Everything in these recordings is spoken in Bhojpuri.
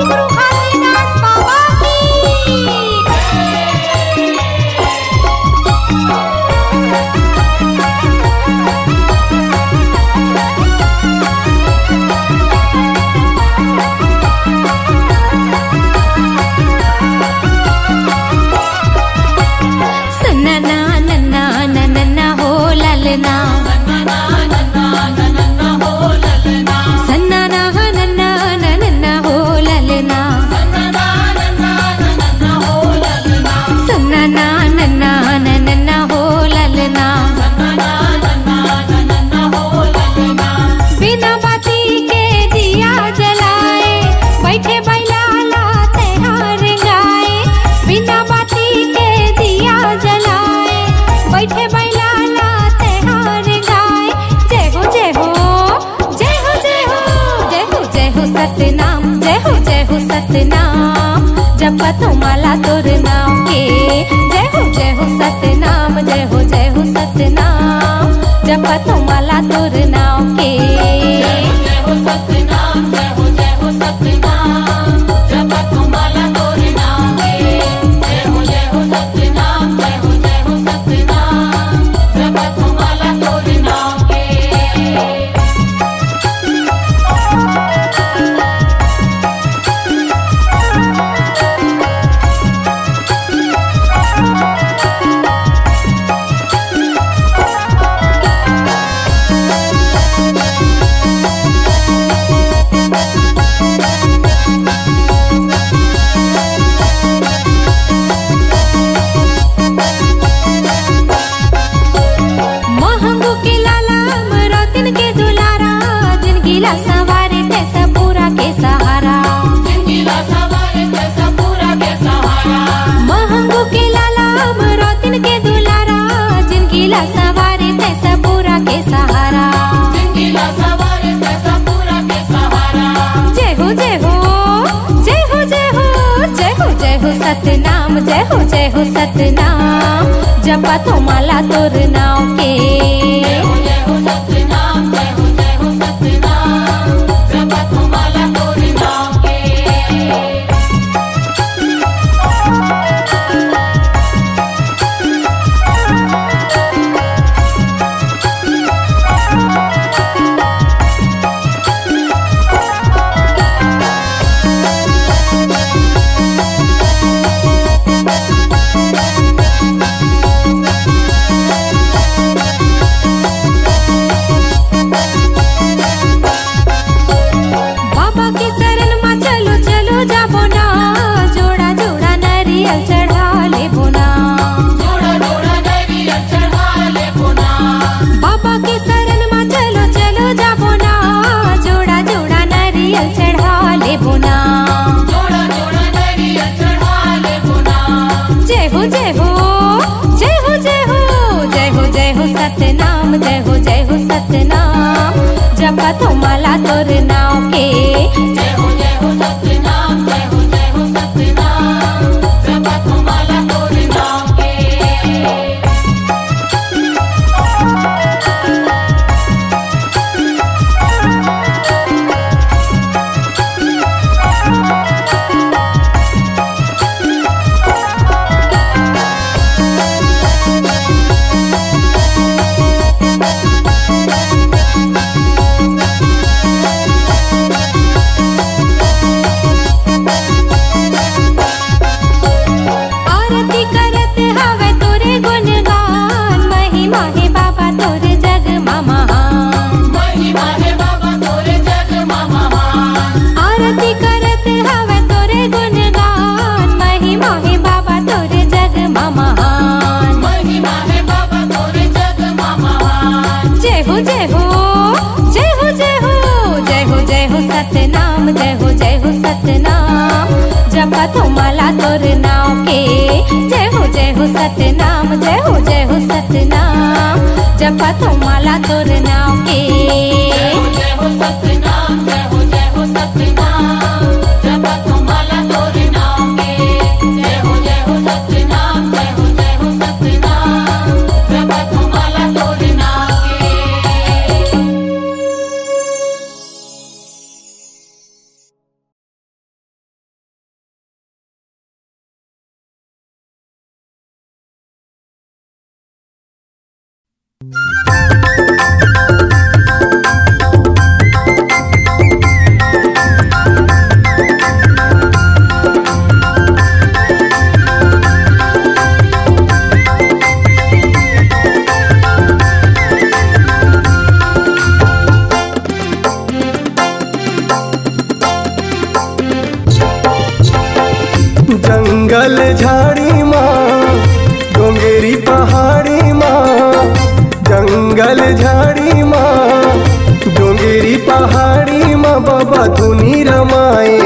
बोल गुरु घासीदास बाबा सतनाम जपत माला तोर नाम के जय हो सतनाम जय हो सतनाम जपत माला तोर नाम के जय हो सतनाम जय हो सतनाम जपत माला तोर नाम के जय हो सतनाम जय हो सतनाम जपत माला तोर नाम के। सवारे कैसा पूरा के सहारा महंगू के लाला मरोतिन के दुलारा जिनगीला सवारे कैसा पूरा के सहारा जय हो जय हो जय हो जय हो जय हो जय हो सतनाम जय हो सतनाम जपत माला तोर नाम के जय हो सतनाम जय हो सतनाम जपत माला तोर नाम के। सतनाम जय हो सतनाम जपत माला तोर नाम के जय हो सतनाम जय हो सतनाम जपत माला तोर नाम के। सतनाम जय हो सतनाम जपत माला तोर नाम के जय हो सतनाम जय हो सतनाम जपत माला तोर नाम के जय हो सतनाम जय हो सतनाम जपत माला तोर नाम के जय हो सतनाम जय हो सतनाम जपत माला तोर नाम के। जंगल झाड़ी माँ डोंगेरी पहाड़ी माँ, जंगल झाड़ी माँ डोंगेरी पहाड़ी माँ बाबा धुनी रमाए।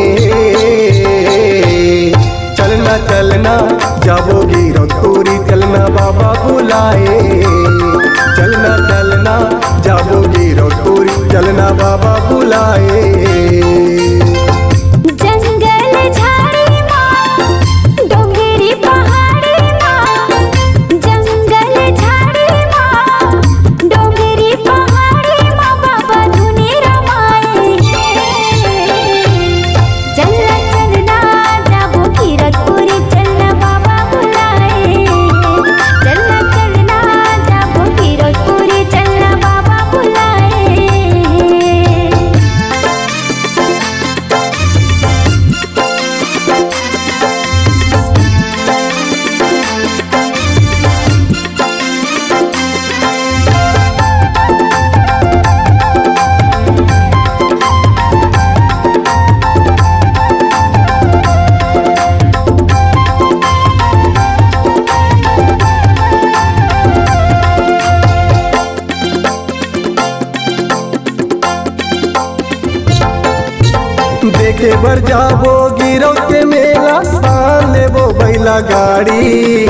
चलना चलना जाबोगी रतोरी चलना बाबा बुलाए। चलना चलना जाबोगी रतोरी चलना बाबा बुलाए। देखे बर जाबो गिरव के मेला पान लेबो बैला गाड़ी।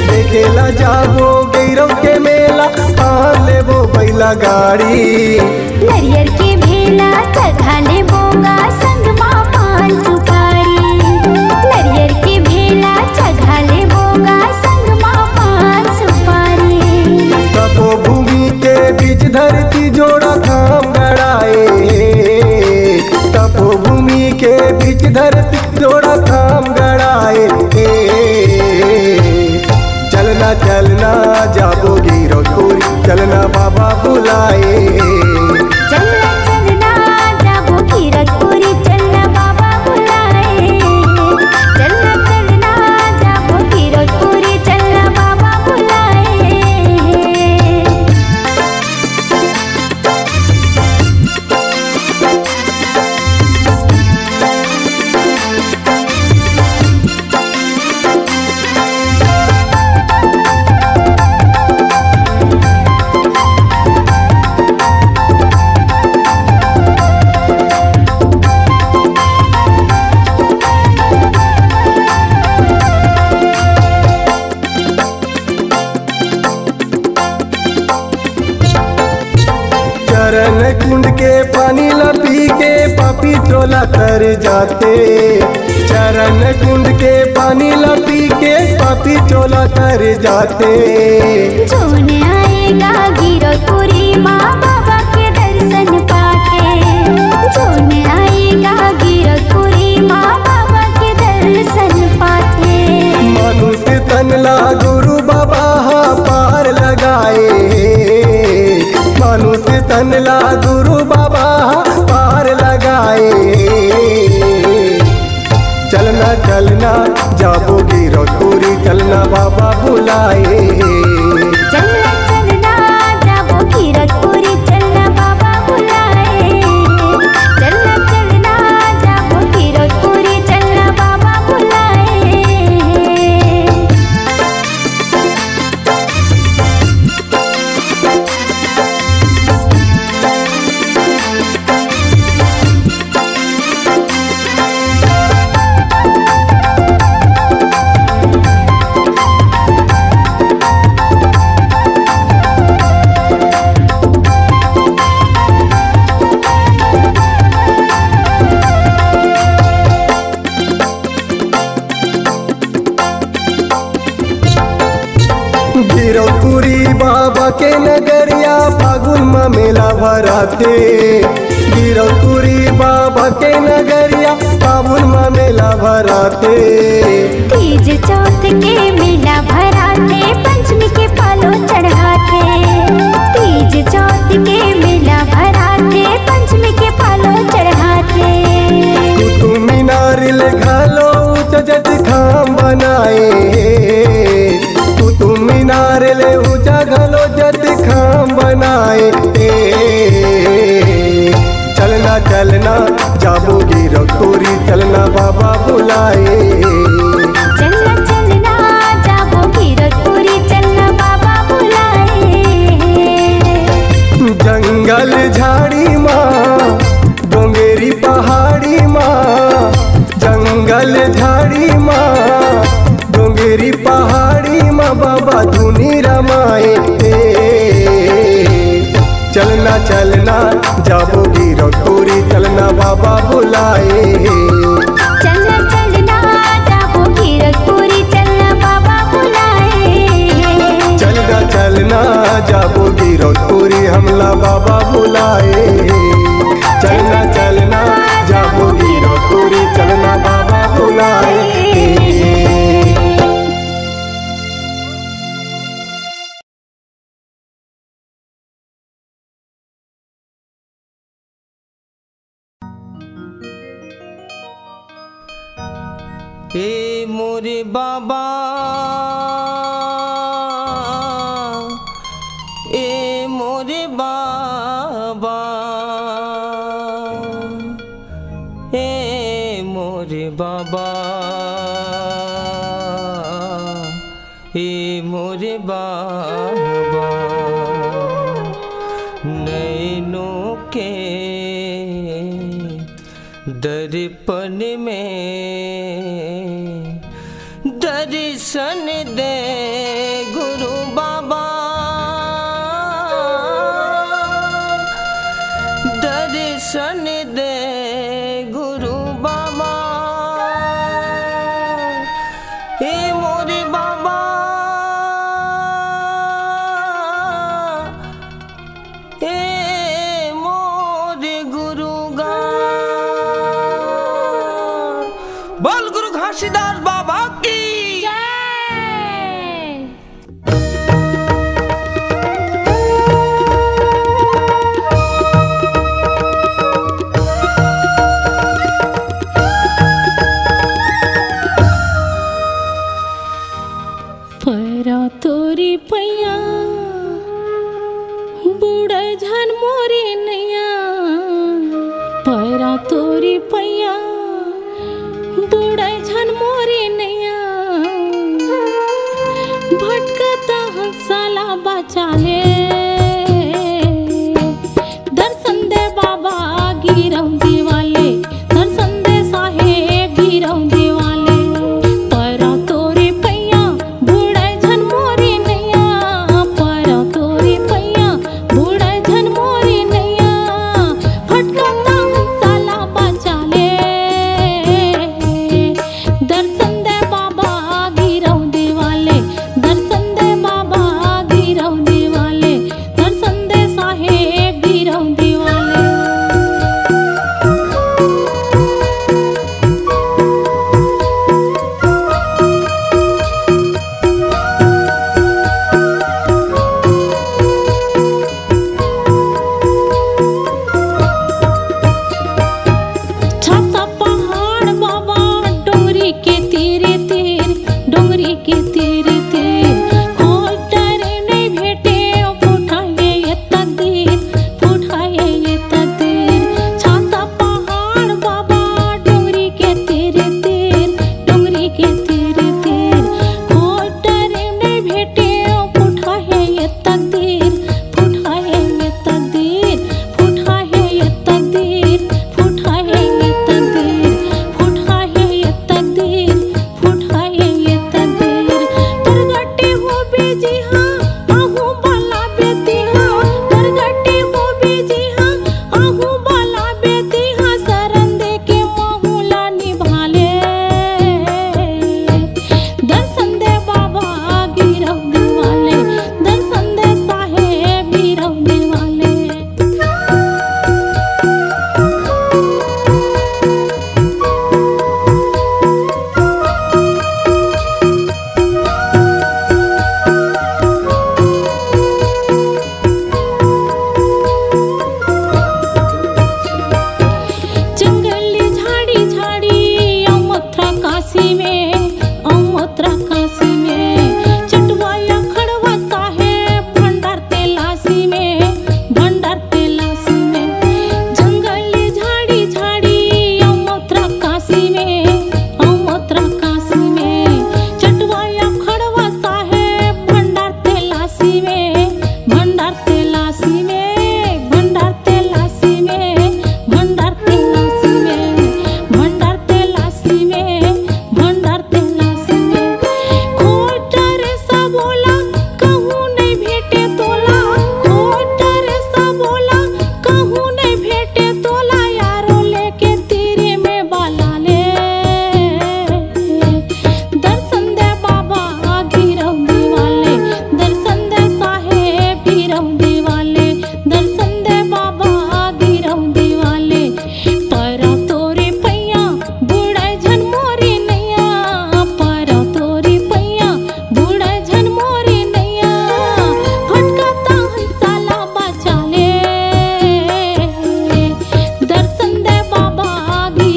देखेला जाबो गिरव के मेला पान लेबो बैला गाड़ी। नरियर के भेला चढ़ा लेबोगा संग माँ पान सुपारी। नरियर के भेला चढ़ा लेबोगा संग माँ पान सुपारी। तपोभूमि के बीच धरती जोड़ा धाम गड़ाए। तपोभूमि के बीच धरती जोड़ा धाम गड़ाए। चलना चलना जाबोगी रतोरी चलना बाबा बुलाए। चलना चलना जाबोगी रतोरी चलना बाबा बुलाए। चलना चलना जाबोगी रतोरी चलना बाबा बुलाए। चरण कुंड के पानी ला पी के पापी टोला तर जाते। चरण कुंड के पानी ला पी के पापी टोला तर जाते। जोन आएगा गिरौपुरी माँ बाबा के दर्शन पाके। जोन आएगा गिरौपुरी माँ बाबा के दर्शन पाके। मनुष्य तन ला गुरु बाबा पार लगाए। मनुष्य तन ला गुरु बाबा पार लगाए। चलना चलना जाबोगी रतोरी चलना बाबा बुलाए। चलना चलना जाबोगी रतोरी चलना बाबा बुलाए। चलना चलना जाबोगी रतोरी चलना बाबा बुलाए। गिरौपुरी बाबा के नगरिया फागुन में मेला भराते। गिरौपुरी बाबा के नगरिया फागुन में मेला भराते। तीज चौथ के मेला भराते पंचमी के पालो चढ़ाते। तीज चौथ के मेला भराते पंचमी के पालो चढ़ाते। कुतुब मीनार ले घालो जज खाम बनाए। कुतुब मीनार ले ऊंचा घलो जज खाम बनाए। चलना चलना जाबोगी रतोरी चलना बाबा बुलाए। चलना जंगल झाड़ी माँ डोंगेरी पहाड़ी माँ, जंगल झाड़ी माँ डोंगेरी पहाड़ी माँ बाबा धुनी रमाए। चलना चलना जाबो गिरो तोरी, चलना बाबा बुलाए। चलना चलना जाबो गिरखपुरी, चलना बाबा बुलाए। चलना चलना जाबो गिरो तोरी, हमला बाबा बुलाए। चलना चलना जाबो गिरो तोरी, चलना बाबा बुलाए। ए मोरे बाबा, ए मोरे बाबा, ए मोरे बाबा, ए मोरे बाबा, नैनों के दर्पण में दर्शन दे गुरु बाबा, दर्शन दे गुरु बाबा। ए मोरे बाबा, ए मोरे गुरु गा, बोल गुरु घासीदास बाबा की। पैरा तोरी पैया बूढ़ा झन मोरे नैया, पैरा तोरी पैया बूढ़ा झन मोरे नैया, भटकता हंसाला बचा ले। दर्शन दे बाबा गिरौ दीवाले, दर्शन दे साहेब गिरौ दीवाले। पैरा तोरी पैया बूढ़ा झन मोरे नैया, पैरा तोरी पैया बूढ़ा झन मोरे नैया, भटकता हंसाला बचा ले।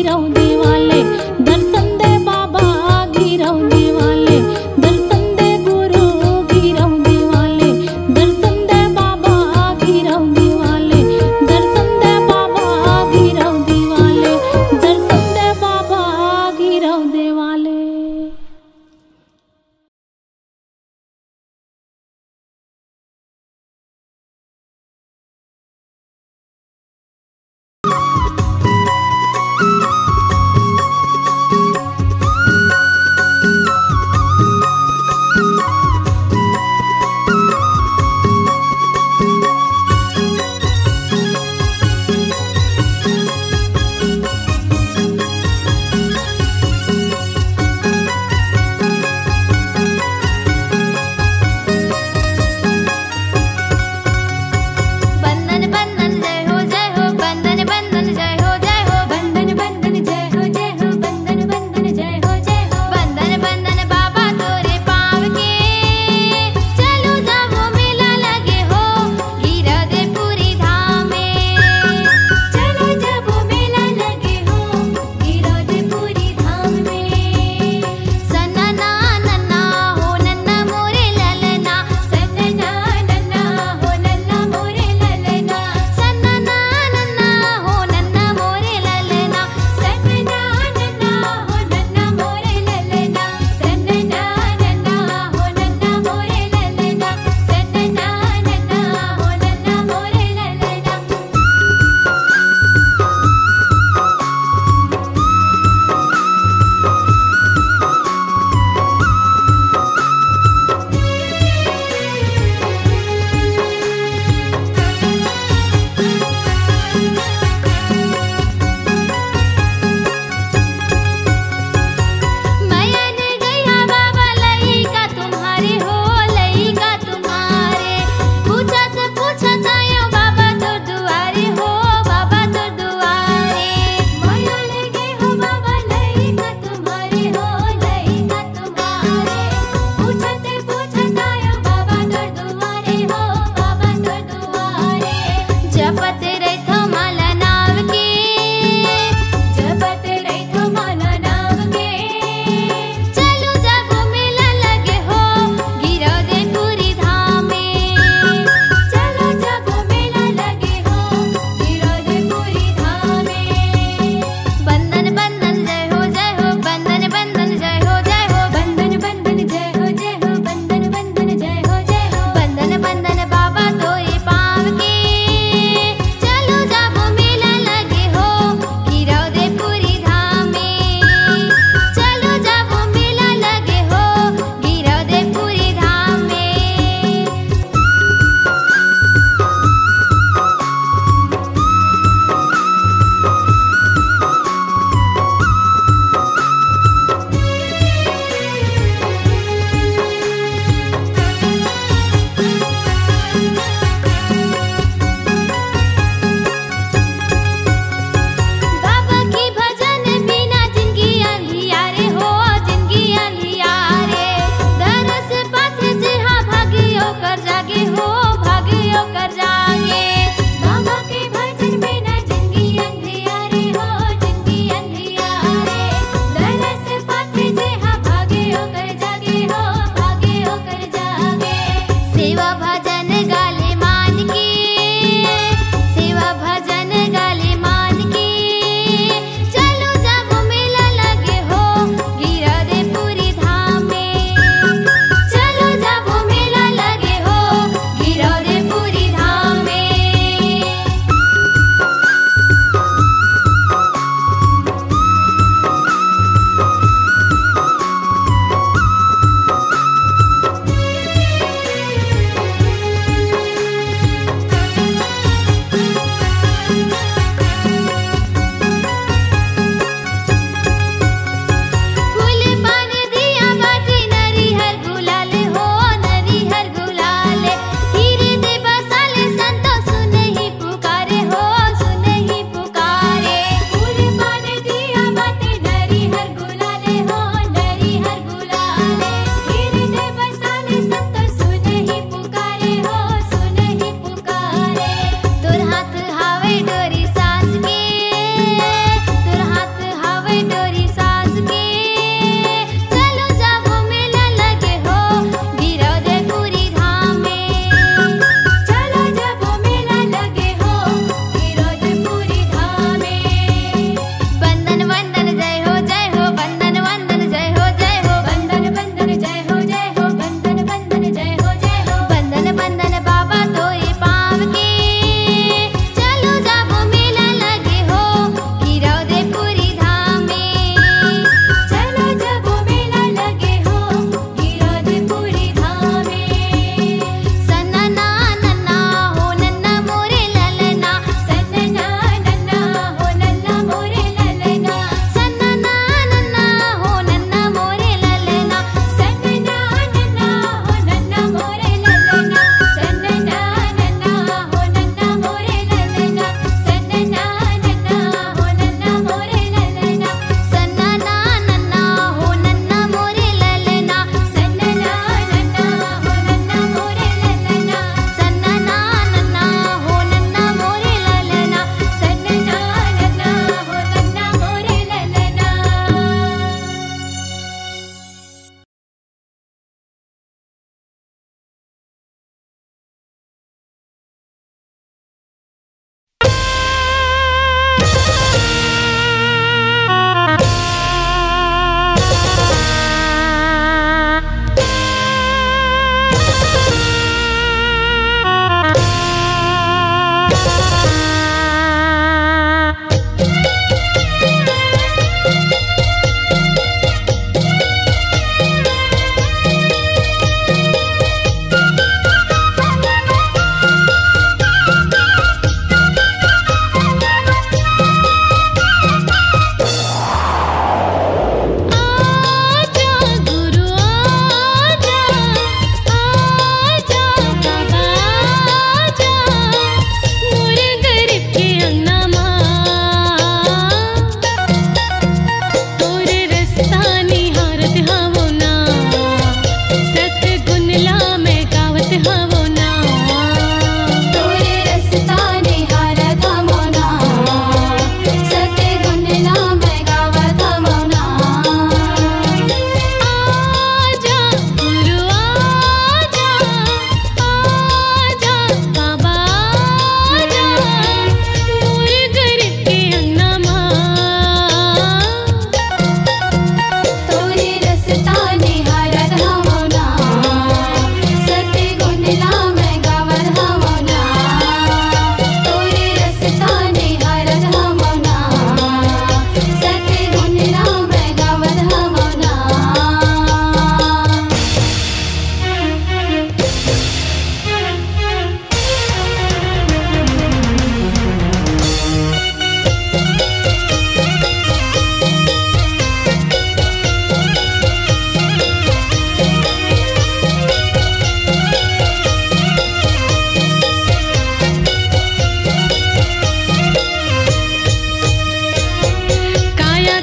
गिरव देवाले, दर्शन दे बाबा गिरव देवाले, दर्शन दे गुरु गिरव देवाले, दर्शन दे बाबा गिरव देवाले, दर्शन दे बाबा गिरव देवाले, दर्शन दे बाबा गिरव देवाले।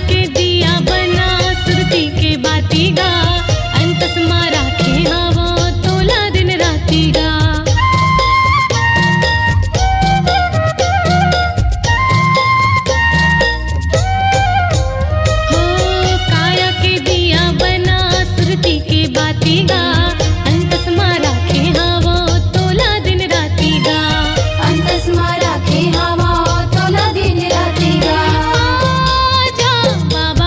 के दिया बना सुरती के बाती गा अंतस मारा के हवा तोला दिन राती गा हो काया के दिया बना सुरती के बाती गा अंतस मारा के हवा तोला दिन राती गा अंतस मारा के हवा तोला दिन राती गा आजा बाबा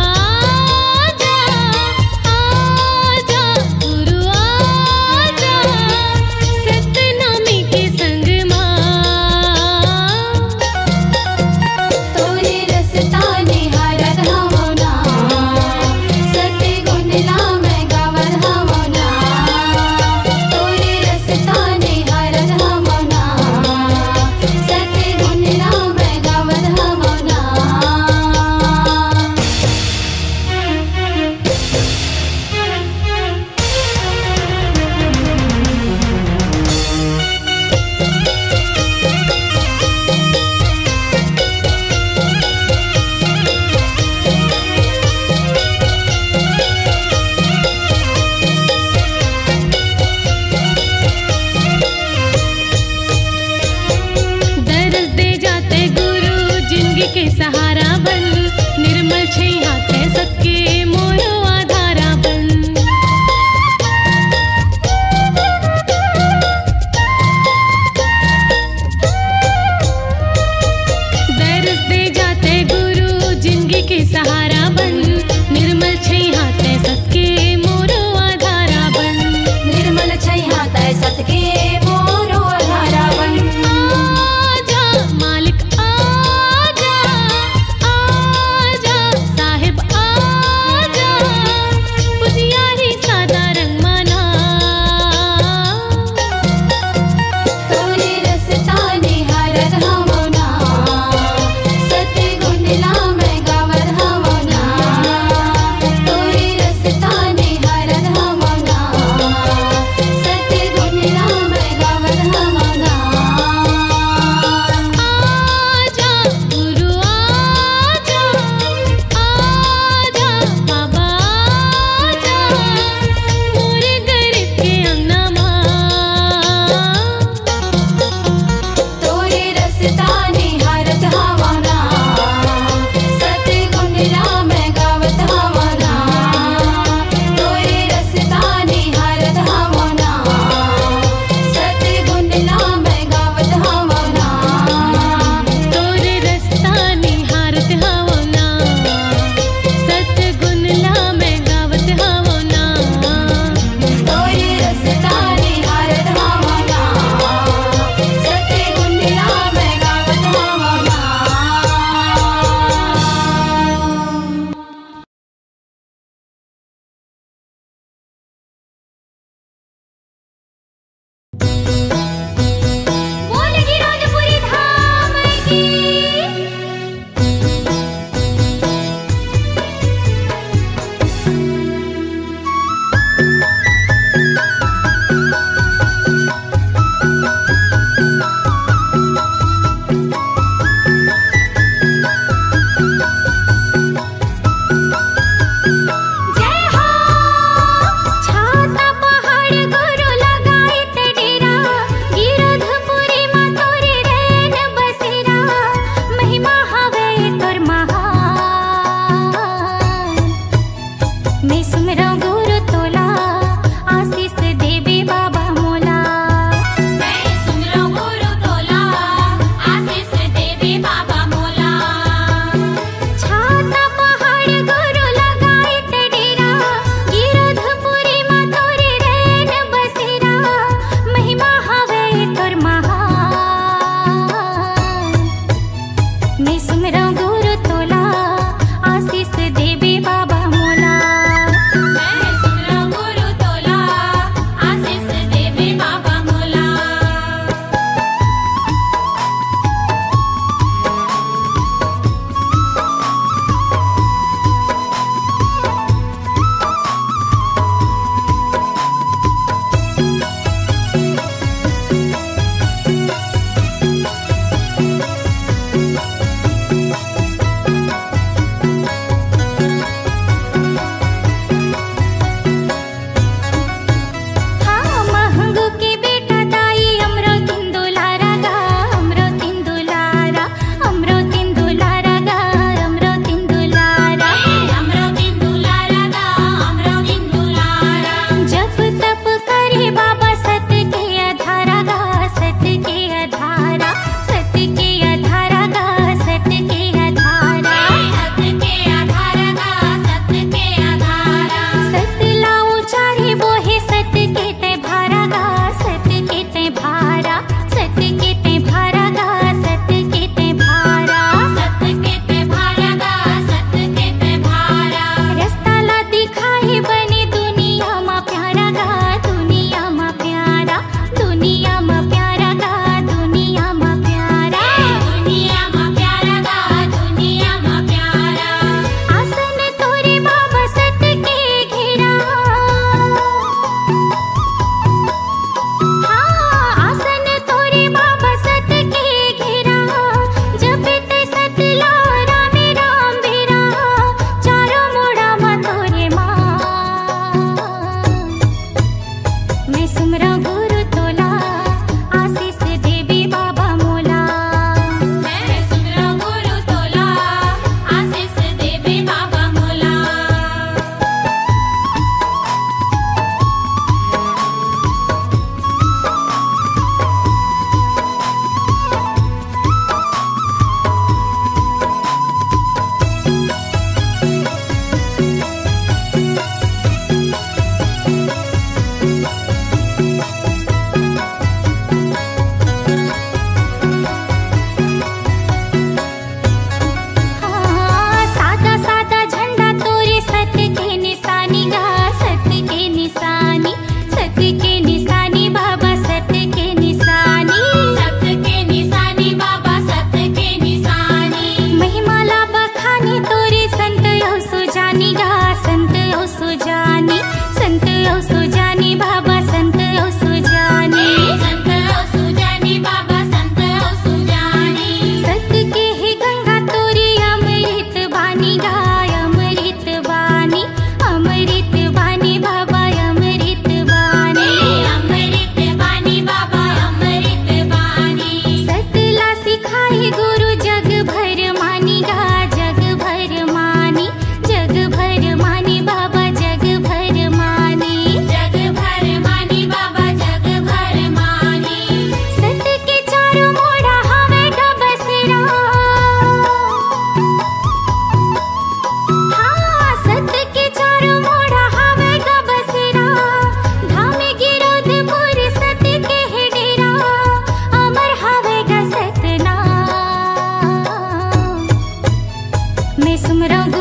डुमराव